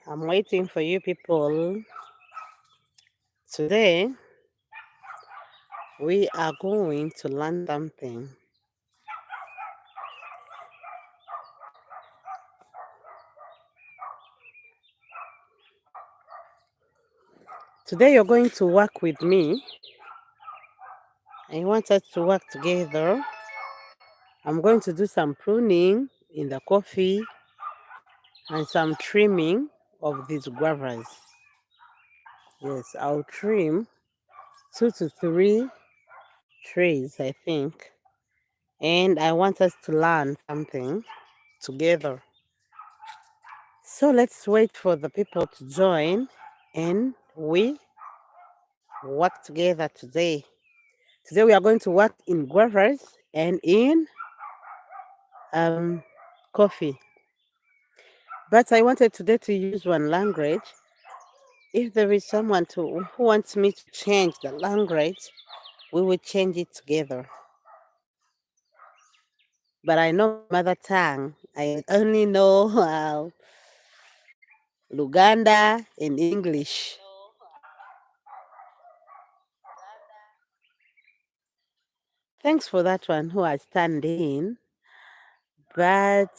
I'm waiting for you people. Today, we are going to learn something. Today, you're going to work with me. I want us to work together. I'm going to do some pruning in the coffee and some trimming of these guavas. Yes, I'll trim 2 to 3 trees, I think. And I want us to learn something together. So let's wait for the people to join and we work together today. Today we are going to work in guavas and in um, coffee. But I wanted today to use one language. If there is someone who wants me to change the language, we will change it together. But I know my mother tongue. I only know Luganda and English. Thanks for that one who has turned in. But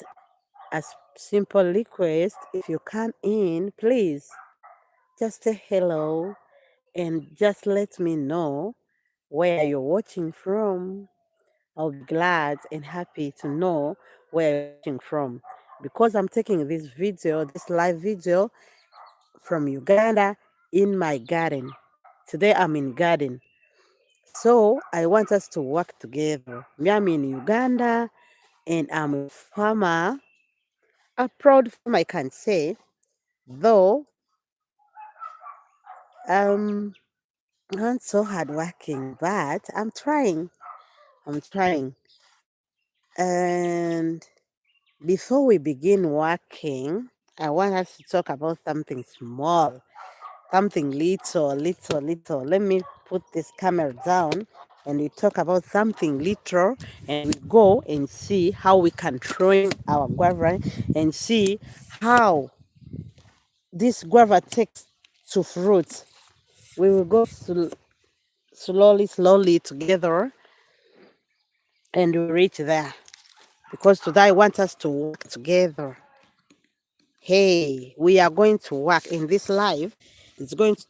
a simple request, if you come in, please just say hello and just let me know where you're watching from. I'll be glad and happy to know where you're watching from because I'm taking this live video from Uganda in my garden. Today I'm in garden. So I want us to work together. Me, I'm in Uganda and I'm a farmer, a proud farmer I can say, though I'm not so hardworking, but I'm trying. I'm trying. And before we begin working, I want us to talk about something small, something little. Let me put this camera down and we talk about something little and we go and see how we can train our guava and see how this guava takes to fruit. We will go slowly together and we reach there because today I want us to work together. Hey, we are going to work in this life. It's going to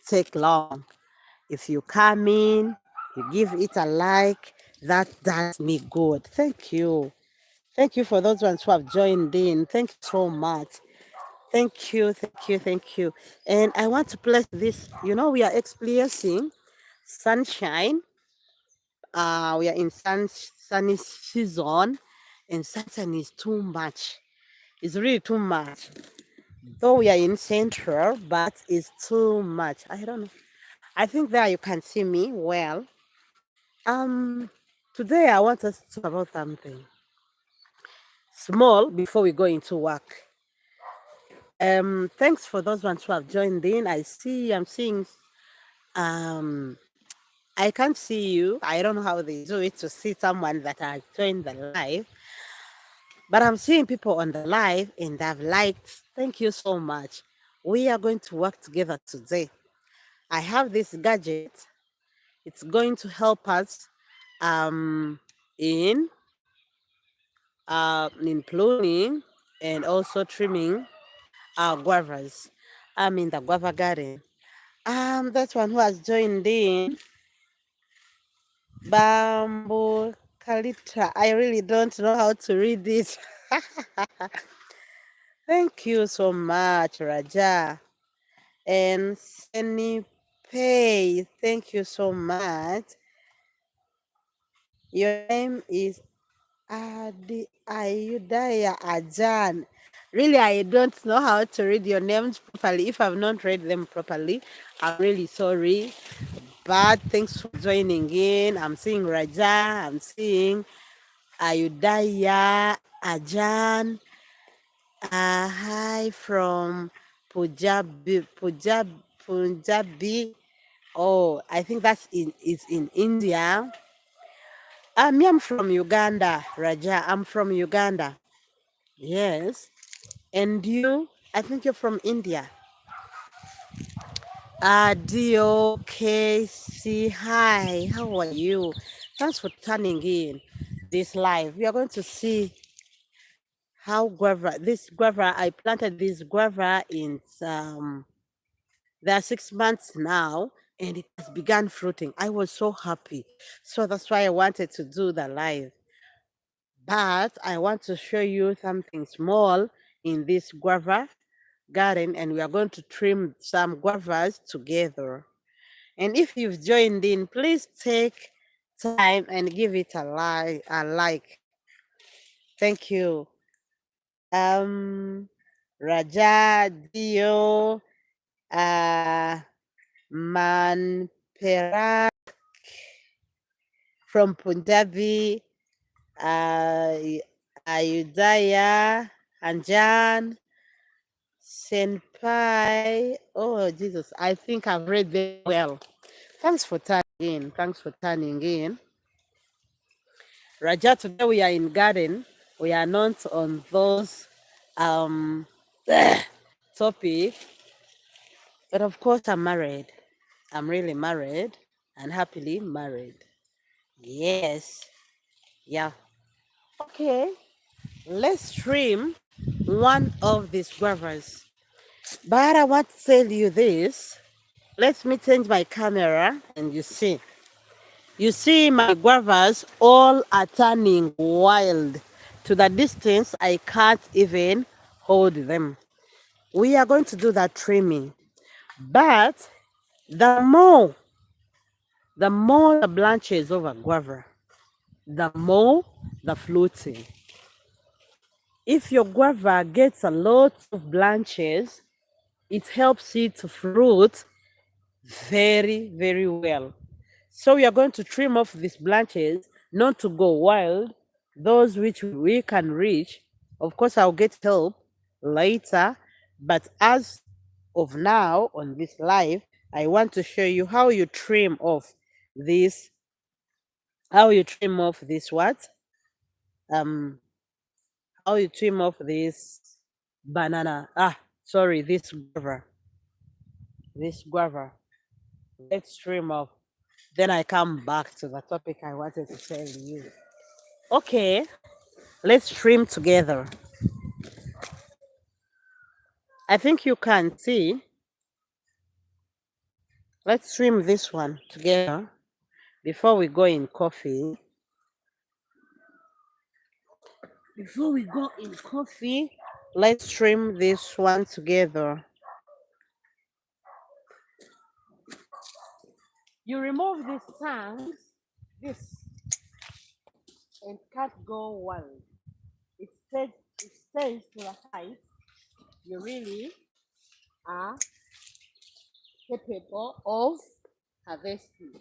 take long. If you come in, you give it a like, that does me good. Thank you. Thank you for those ones who have joined in. Thank you so much. Thank you. And I want to place this, we are experiencing sunshine. We are in sunny season and sunshine is too much. It's really too much. Though we are in central, but it's too much. I don't know. I think there you can see me well. Um, Today I want us to talk about something small before we go into work. Thanks for those ones who have joined in. I'm seeing. Um, I can't see you. I don't know how they do it to see someone that has joined the live, but I'm seeing people on the live and I've liked. Thank you so much. We are going to work together today. I have this gadget. It's going to help us in in pruning and also trimming our guavas. I'm in the guava garden. That one who has joined in, Bamboo Kalitra. I really don't know how to read this. Thank you so much, Raja. And Seni Pay, thank you so much. Your name is Ayudaya Ajan. Really, I don't know how to read your names properly. If I've not read them properly, I'm really sorry. But thanks for joining in. I'm seeing Raja. I'm seeing Ayudaya Ajan. Hi from Punjabi. Oh, I think is in India. Me, I'm from Uganda, Raja. I'm from Uganda. Yes. And you? I think you're from India. Adio KC, hi, how are you? Thanks for turning in this live. We are going to see how guava, I planted this guava in there are 6 months now, and it has begun fruiting. I was so happy. So that's why I wanted to do the live. But I want to show you something small in this guava garden, and we are going to trim some guavas together. And if you've joined in, please take time and give it a like. Thank you. Um, Raja Dio uh, Manpera from Punjabi, uh, Ayudhaya, Anjan, Senpai. Oh, Jesus, I think I've read them well. Thanks for turning in. Thanks for turning in. Raja, today we are in garden. We are not on those um topic, but of course I'm married. I'm really married and happily married. Yes. Yeah. Okay. Let's trim one of these guavas. But I want to tell you this. Let me change my camera and you see. You see my guavas all are turning wild. To the distance, I can't even hold them. We are going to do that trimming. But the more the branches of a guava, the more the fruiting. If your guava gets a lot of branches, it helps it to fruit very, very well. So we are going to trim off these branches, not to go wild, those which we can reach. Of course, I'll get help later, but as of now on this live, I want to show you how you trim off this, what? Um, how you trim off this banana. Sorry, this guava. Let's trim off. Then I come back to the topic I wanted to tell you. Okay, let's trim together. I think you can see. Let's trim this one together before we go in coffee. Before we go in coffee, let's trim this one together. You remove these tongues, this, and cut go wild. It stays to the height you really are capable of harvesting.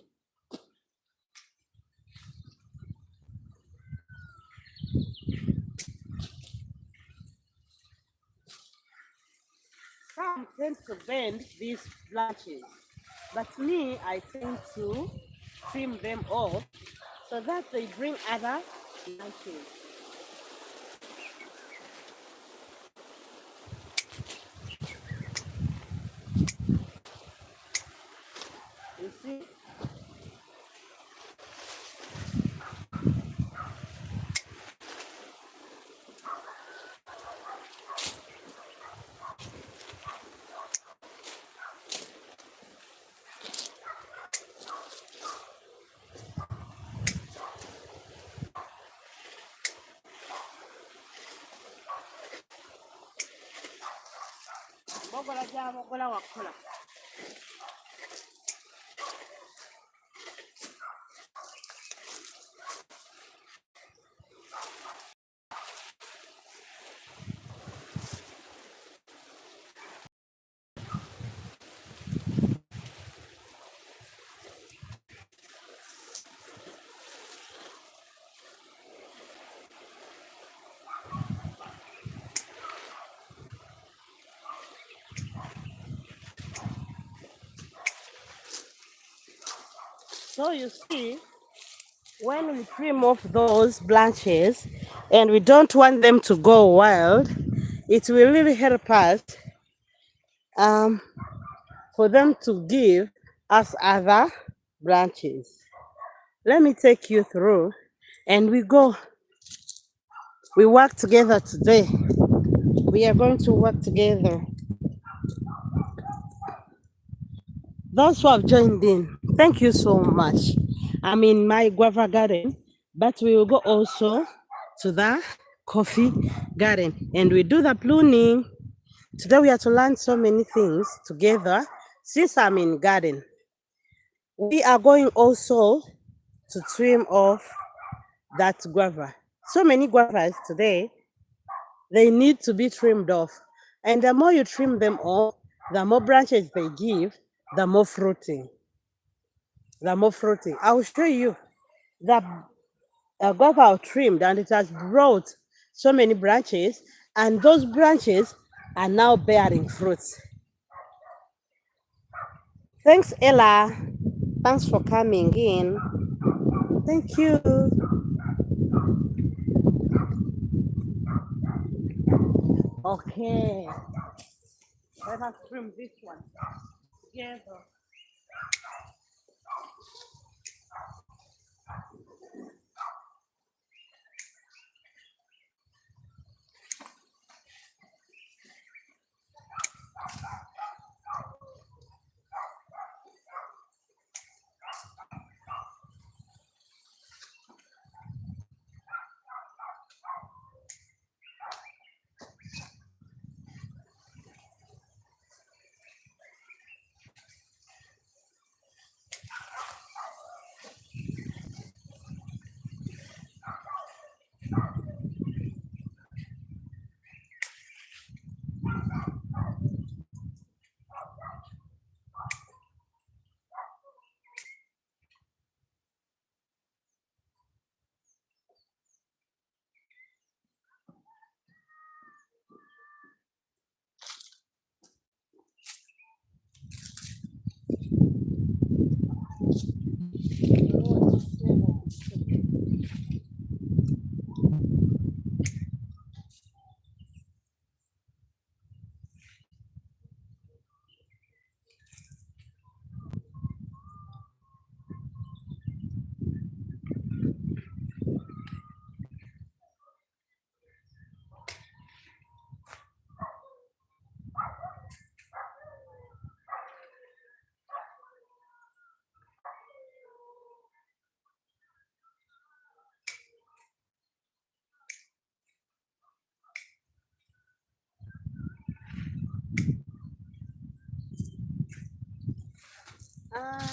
Some tend to bend these branches, but me, I tend to trim them off so that they bring other branches. You see? So you see, when we trim off those branches and we don't want them to go wild, it will really help us um, for them to give us other branches. Let me take you through, and we work together today. We are going to work together. Those who have joined in, thank you so much. I'm in my guava garden, but we will go also to the coffee garden and we do the pruning. Today we are to learn so many things together. Since I'm in garden, we are going also to trim off that guava. So many guavas today, they need to be trimmed off. And the more you trim them off, the more branches they give, the more fruiting. The more fruiting. I will show you the guava are trimmed and it has brought so many branches, and those branches are now bearing fruits. Thanks, Ella. Thanks for coming in. Thank you. Okay. Let us trim this one together. Uh,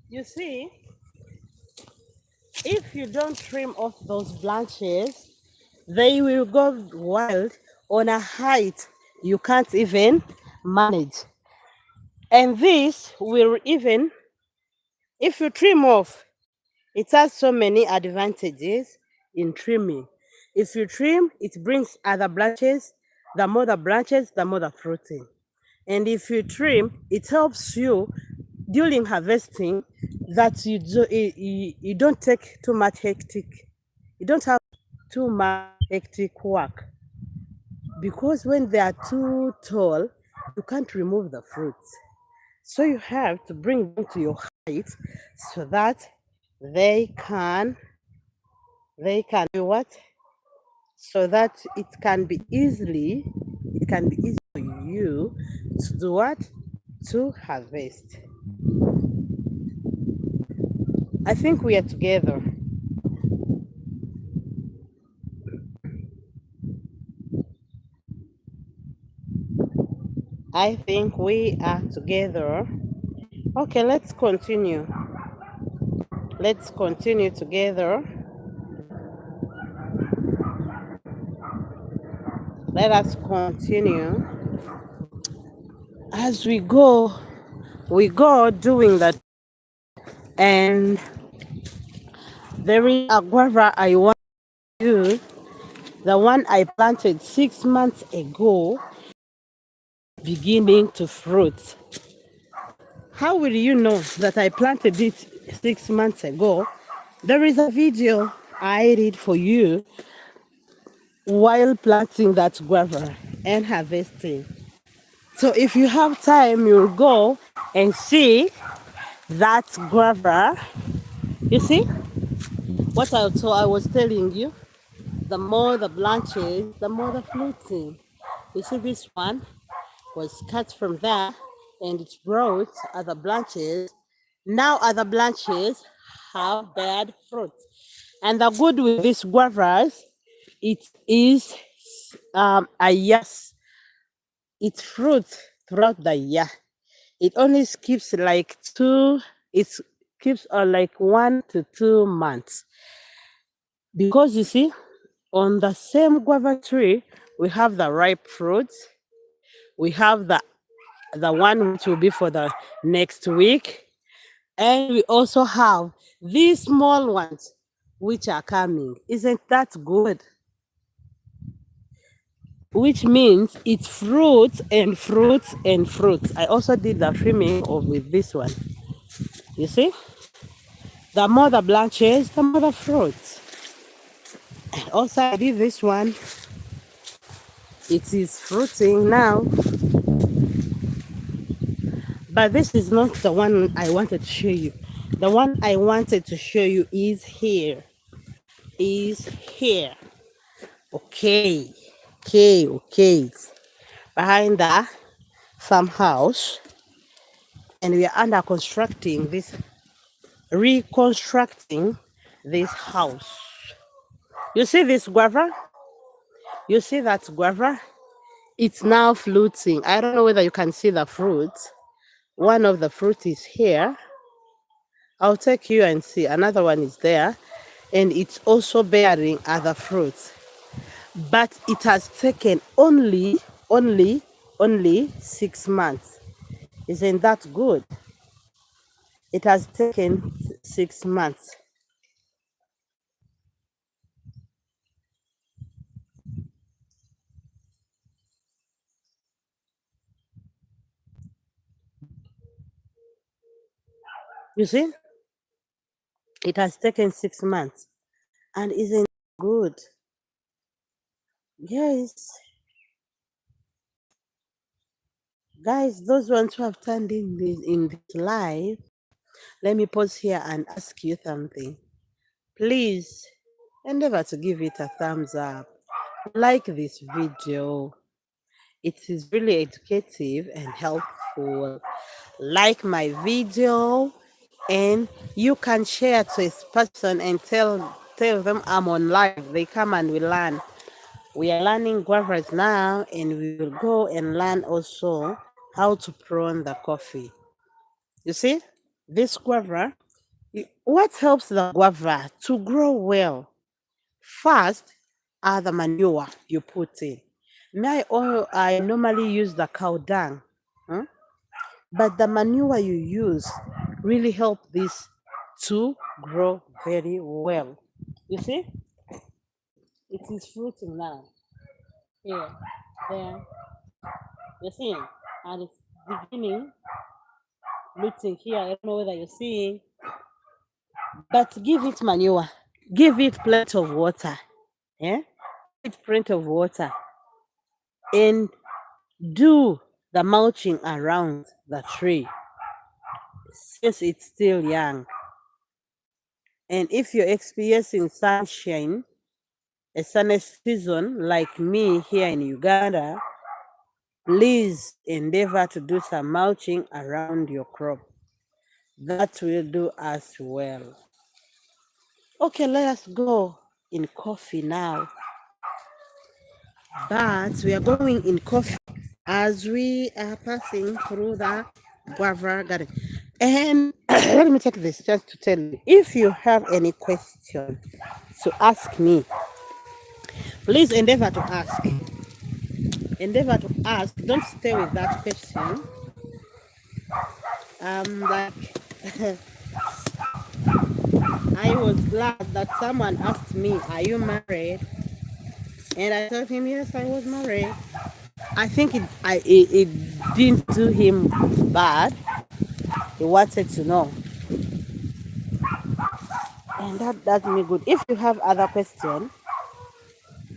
you see, if you don't trim off those branches, they will go wild on a height you can't even manage. And this will even, if you trim off, it has so many advantages in trimming. If you trim, it brings other branches. The more the branches, the more the fruiting. And if you trim, it helps you during harvesting that you don't take too much hectic. You don't have too much hectic work, because when they are too tall, you can't remove the fruits. So you have to bring them to your height so that they can do what? So that it can be easy for you to do what? To harvest. I think we are together. I think we are together. Okay, let's continue. Let's continue together. Let us continue. As we go doing that. And there is a guava I want to use, the one I planted 6 months ago, beginning to fruit. How will you know that I planted it 6 months ago? There is a video I did for you while planting that guava and harvesting. So if you have time, you'll go and see that guava. You see what I was telling you? The more the branches, the more the fruiting. You see, this one was cut from there and it brought other branches. Now other branches have bad fruit. And the good with these guavas, it is a yes, it fruits throughout the year. It only skips like it skips like 1 to 2 months. Because you see, on the same guava tree, we have the ripe fruits, we have the one which will be for the next week, and we also have these small ones which are coming. Isn't that good? Which means it's fruits and fruits and fruits. I also did the trimming of with this one. You see? The more the branches, the more the fruits. And also I did this one. It is fruiting now. But this is not the one I wanted to show you. The one I wanted to show you is here. Is here. Okay. Okay. It's behind the farmhouse. And we are under reconstructing this house. You see this guava? You see that guava? It's now fruiting. I don't know whether you can see the fruit. One of the fruit is here. I'll take you and see. Another one is there. And it's also bearing other fruits. But it has taken only 6 months. Isn't that good? It has taken 6 months. You see? It has taken 6 months. And isn't good? Guys, those ones who have turned in this live, let me pause here and ask you something. Please endeavor to give it a thumbs up. Like this video. It is really educative and helpful. Like my video, and you can share to a person and tell them I'm on live. They come and we learn. We are learning guavas now, and we will go and learn also how to prune the coffee. You see, this guava, what helps the guava to grow well? First are the manure you put in. I normally use the cow dung, huh? But the manure you use really help this to grow very well. You see, it is fruiting now. Here, there, you're seeing, and it's beginning rooting here. I don't know whether you're seeing, but give it manure, give it plenty of water, yeah, give it plenty of water, and do the mulching around the tree since it's still young. And if you're experiencing sunshine, a sunny season like me here in Uganda, please endeavor to do some mulching around your crop. That will do us well. Okay, let us go in coffee now. But we are going in coffee as we are passing through the guava garden. And let me take this chance to tell you, if you have any question to ask me, please endeavor to ask. Endeavor to ask. Don't stay with that question. Like I was glad that someone asked me, "Are you married?" And I told him, "Yes, I was married." I think it didn't do him bad. He wanted to know, and that does me good. If you have other questions,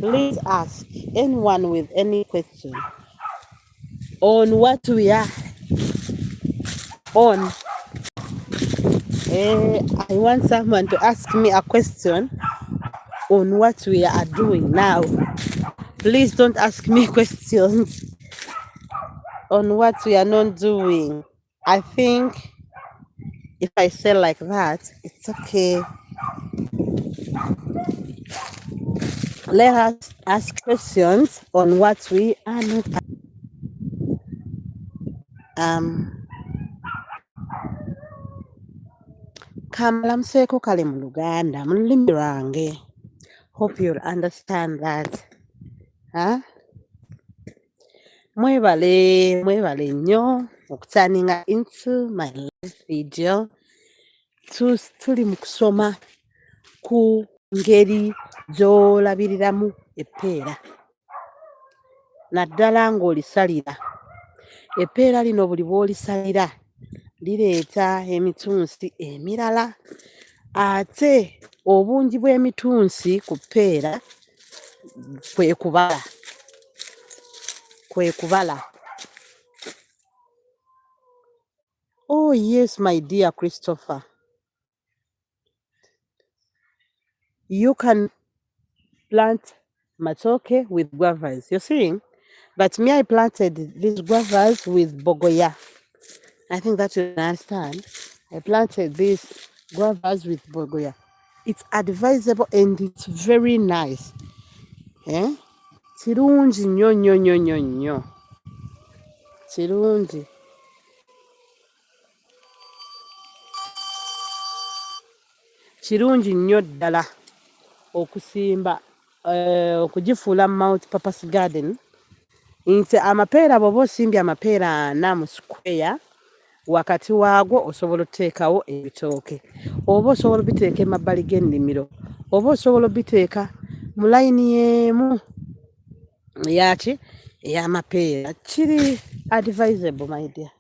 please ask anyone with any question. on what we are on. I want someone to ask me a question on what we are doing now. Please don't ask me questions on what we are not doing. I think if I say like that, it's okay. Let us ask questions on what we are not. Kamalamuseeko kale mu Luganda mu lulimi lwange. Hope you'll understand that. Huh? Mwebale nnyo okuturninga into my live video. Tuli mu kusoma ku ngeri gy'olabiriramu eppeera. Naddala ng'olisalira. Eppeera lino buli bw'olisalira lireeta emitunsi emirala. Ate obungi bw'emitunsi ku ppeera kwe kubala. Oh yes, my dear Christopher. You can plant matoke with guavas. You're seeing? But me, I planted these guavas with bogoya. I think that you understand. I planted these guavas with bogoya. It's advisable and it's very nice. Eh? Kirungi nnyo. Kirungi. Kirungi nnyo ddala okusimba okugifuula Mount Papa's Garden. Nti amapeera bw'oba osimbye amapeera 4 mu square, wakati waagwo osobola oteekawo ebitooke. Oba osobola obiteeka emabbali g'ennimiro. Oba osobola obiteeka mu layini y'emu ey'amapeera. Kiri advisable, my dear.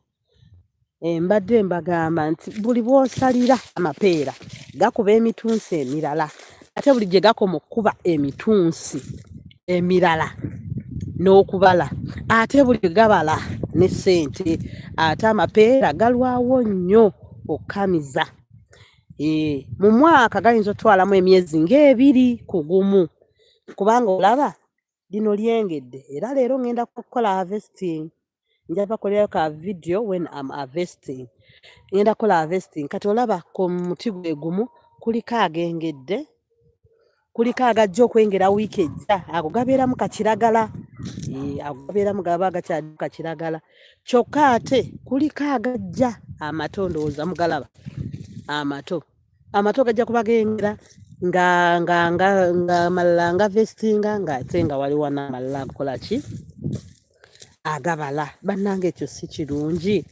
Mbadde mbagamba nti buli bw'osalira amapeera gakuba emitunsi emirala. Ate buli gye gakoma okukuba emitunsi emirala n'okubala, ate buli gabala ne ssente, ate amapeera galwawo nnyo okkamiza. Mu mwaka gayinza otwalamu emyezi ng'ebiri ku gumu, kubanga olaba lino lyengedde era leero ngenda kukola harvesting. Nja bakolerayo ka video when I'm harvesting. Ngenda kukola harvesting. Kati olaba ku muti gwe gumu kuliko agengedde, kuliko agajja okwengera wiiki ejja. Ago gabeeramu kakiragala. Agabeeramu gaba gakyali kakiragala. Kyokka ate kuliko agajja amato, ndowooza mugalaba. Amato gajja kuba gengera nga malala nga vestinga ng'ate nga waliwo n'amalala akola ki? Agabala. Bannange ekyo si kirungi.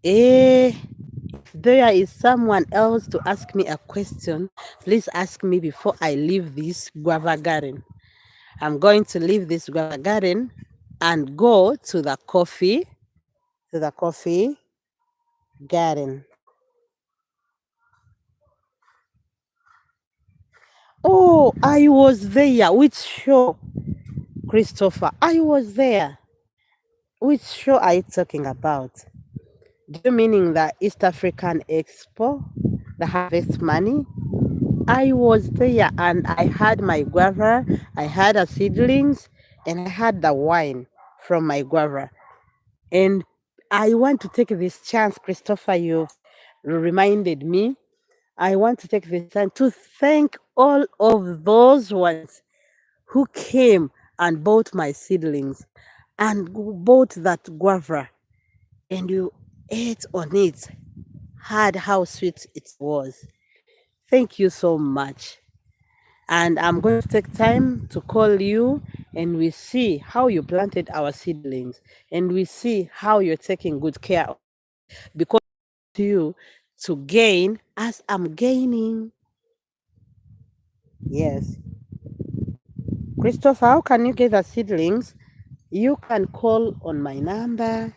There is someone else to ask me a question. Please ask me before I leave this guava garden. I'm going to leave this guava garden and go to the coffee garden. Oh, I was there. Which show, Christopher? I was there. Which show are you talking about? Do you meaning the East African Expo, the Harvest Money? I was there and I had my guava, I had the seedlings, and I had the wine from my guava. And I want to take this chance, Christopher, you've reminded me. I want to take this time to thank all of those ones who came and bought my seedlings and bought that guava. And you ate on it, heard how sweet it was. Thank you so much. And I'm going to take time to call you and we see how you planted our seedlings and we see how you're taking good care of it, because you to gain as I'm gaining. Yes. Christopher, how can you get the seedlings? You can call on my number,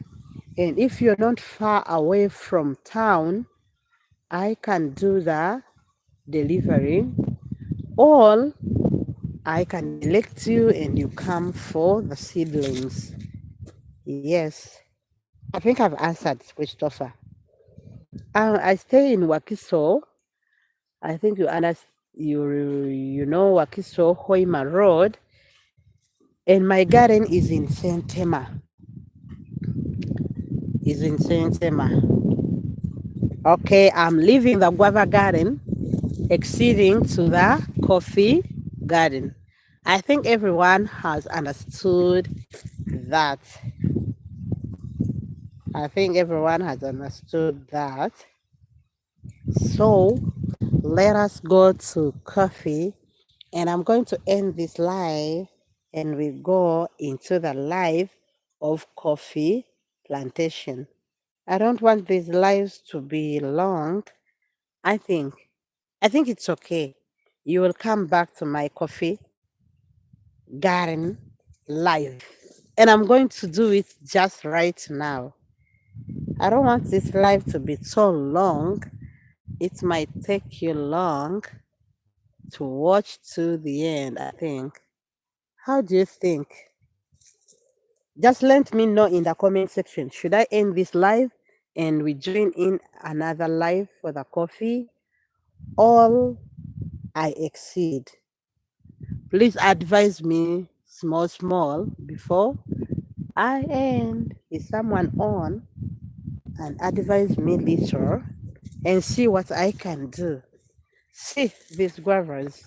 and if you're not far away from town, I can do the delivery, or I can elect you and you come for the seedlings. Yes. I think I've answered, Christopher. I stay in Wakiso. I think you know Wakiso, Hoima Road, and my garden is in Sentema. Is in Sentema. Okay, I'm leaving the guava garden, exceeding to the coffee garden. I think everyone has understood that. I think everyone has understood that. So let us go to coffee, and I'm going to end this live and we go into the live of coffee plantation. I don't want these lives to be long. I think I think it's okay. You will come back to my coffee garden live. And I'm going to do it just right now. I don't want this live to be so long. It might take you long to watch to the end, I think. How do you think? Just let me know in the comment section. Should I end this live and we join in another live for the coffee? All I exceed. Please advise me small before I end. Is someone on? And advise me later and see what I can do. See these guavas.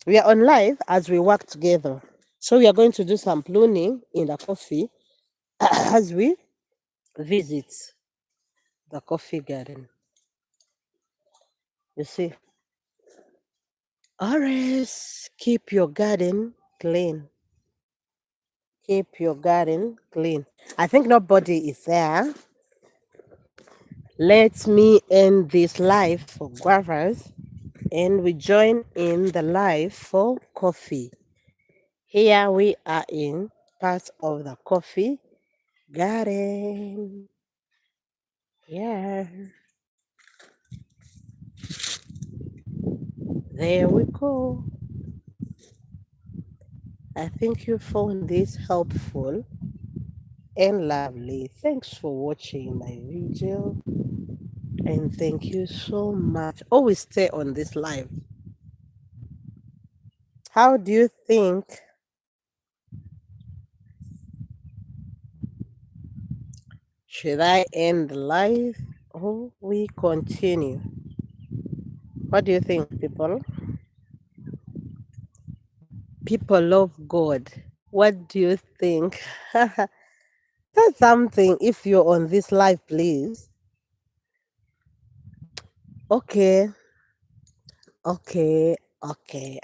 We are on live as we work together. So we are going to do some pruning in the coffee as we visit the coffee garden. You see, always keep your garden clean. Keep your garden clean. I think nobody is there. Let me end this live for guavas and we join in the live for coffee. Here we are in part of the coffee garden. Yeah, there we go. I think you found this helpful and lovely. Thanks for watching my video and thank you so much. Always stay on this live. How do you think? Should I end the live or we continue? What do you think, people? People love God. What do you think? That's something if you're on this live, please. Okay, okay.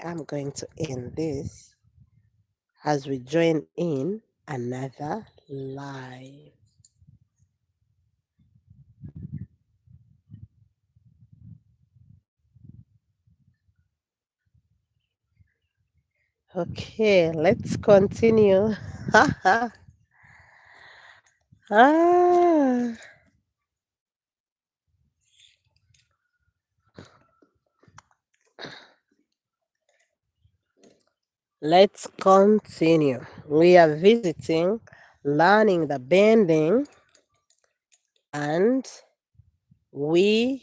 I'm going to end this as we join in another live. Okay, let's continue. ah. Let's continue. We are visiting, learning the bending, and we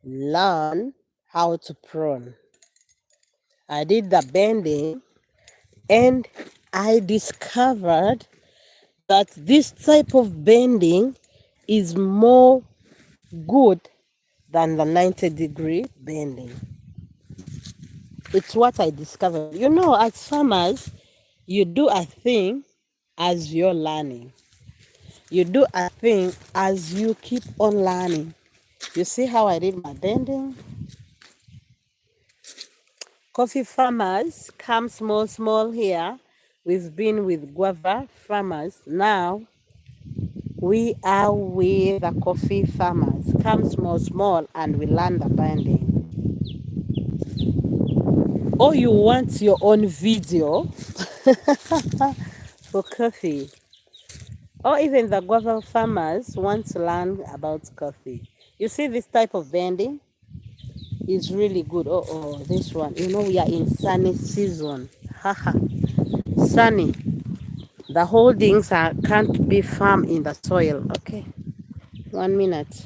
learn how to prune. I did the bending and I discovered that this type of bending is more good than the 90-degree bending. It's what I discovered. You know, as farmers, you do a thing as you're learning. You do a thing as you keep on learning. You see how I did my bending? Coffee farmers come small here. We've been with guava farmers. Now we are with the coffee farmers. Come small and we learn the bending. Or you want your own video for coffee. Or even the guava farmers want to learn about coffee. You see this type of bending is really good. Oh, this one. You know, we are in sunny season. Haha. Sunny. The holdings can't be firm in the soil. Okay, 1 minute.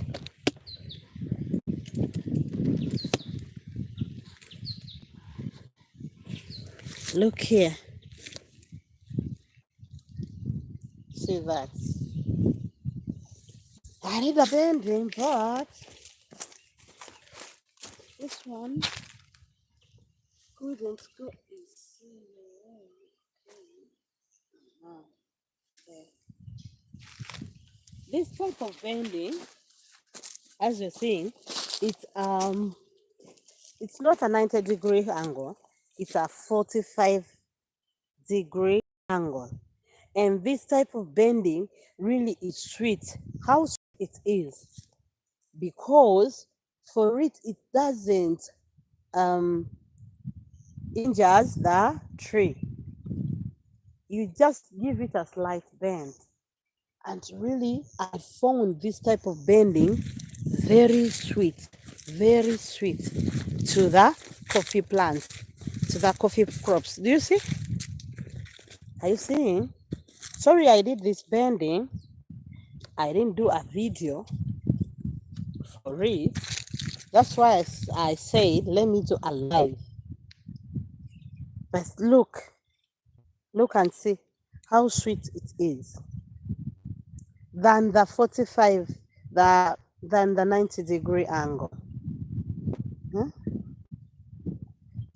Look here. See that? I need a bending, but this one couldn't go easy. Okay. This type of bending, as you're seeing, it's it's not a 90-degree angle, it's a 45-degree angle. And this type of bending really is sweet. How sweet it is, because for it doesn't um injures the tree. You just give it a slight bend. And really, I found this type of bending very sweet to the coffee plants, to the coffee crops. Do you see? Are you seeing? Sorry, I did this bending. I didn't do a video for it. That's why I said, let me do a live. But look and see how sweet it is than the 45, than the 90-degree angle. Huh?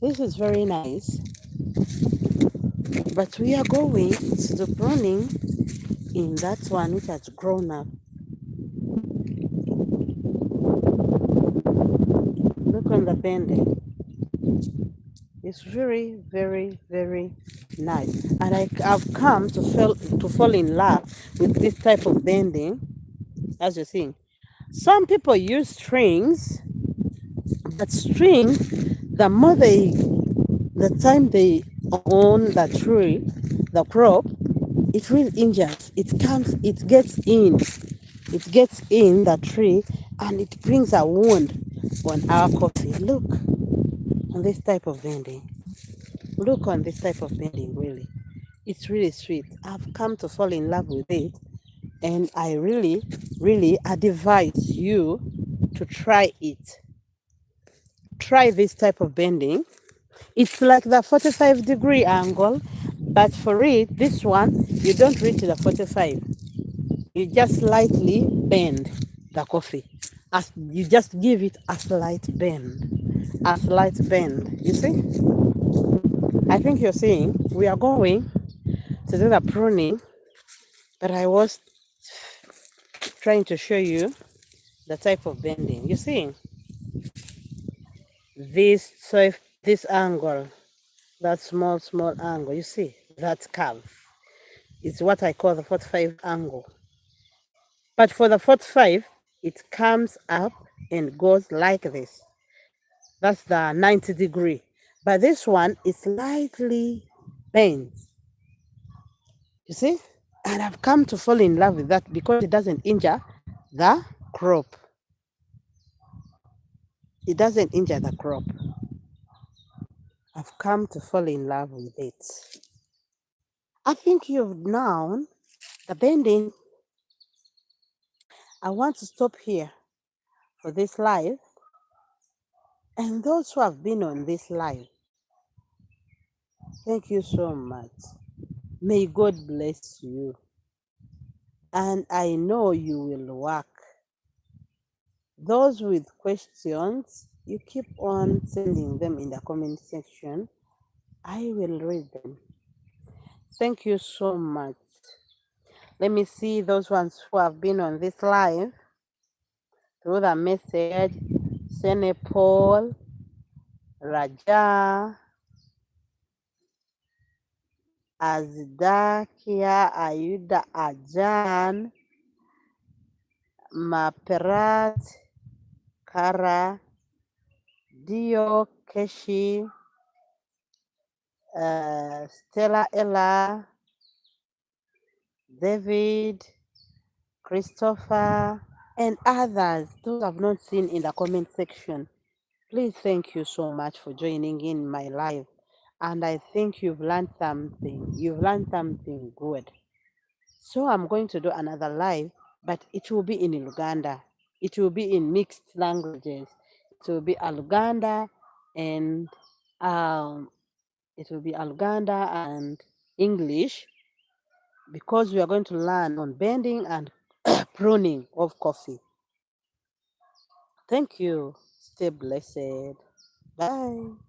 This is very nice. But we are going to the pruning in that one which has grown up. Look on the bending. It's very, very nice. And I've come to fall in love with this type of bending, as you're seeing. Some people use strings, but string, the time they own the tree, the crop, it really injures. It gets in the tree, and it brings a wound on our coffee. Look on this type of bending. Look on this type of bending, really. It's really sweet. I've come to fall in love with it, and I really advise you to try it. Try this type of bending. It's like the 45-degree angle, but for it, this one, you don't reach the 45. You just slightly bend the coffee. As you just give it a slight bend. A slight bend. You see? I think you're seeing we are going to do the pruning, but I was trying to show you the type of bending. You see? This angle, that small angle, you see? That curve. It's what I call the 45 angle. But for the 45, it comes up and goes like this. That's the 90-degree. But this one is slightly bent. You see? And I've come to fall in love with that because it doesn't injure the crop. It doesn't injure the crop. I've come to fall in love with it. I think you've known the bending. I want to stop here for this live. And those who have been on this live, thank you so much. May God bless you. And I know you will work. Those with questions, you keep on sending them in the comment section. I will read them. Thank you so much. Let me see those ones who have been on this live through the message. Sene Paul, Raja, Azdakia, Ayuda Ajan, Maperat, Kara, Dio, Keshi, Stella Ella, David, Christopher, and others those I've not seen in the comment section. Please, thank you so much for joining in my live. And I think you've learned something. You've learned something good. So I'm going to do another live, but it will be in Luganda. It will be in mixed languages. It will be Aluganda and um, it will be Aluganda and English, because we are going to learn on bending and pruning of coffee. Thank you. Stay blessed. Bye.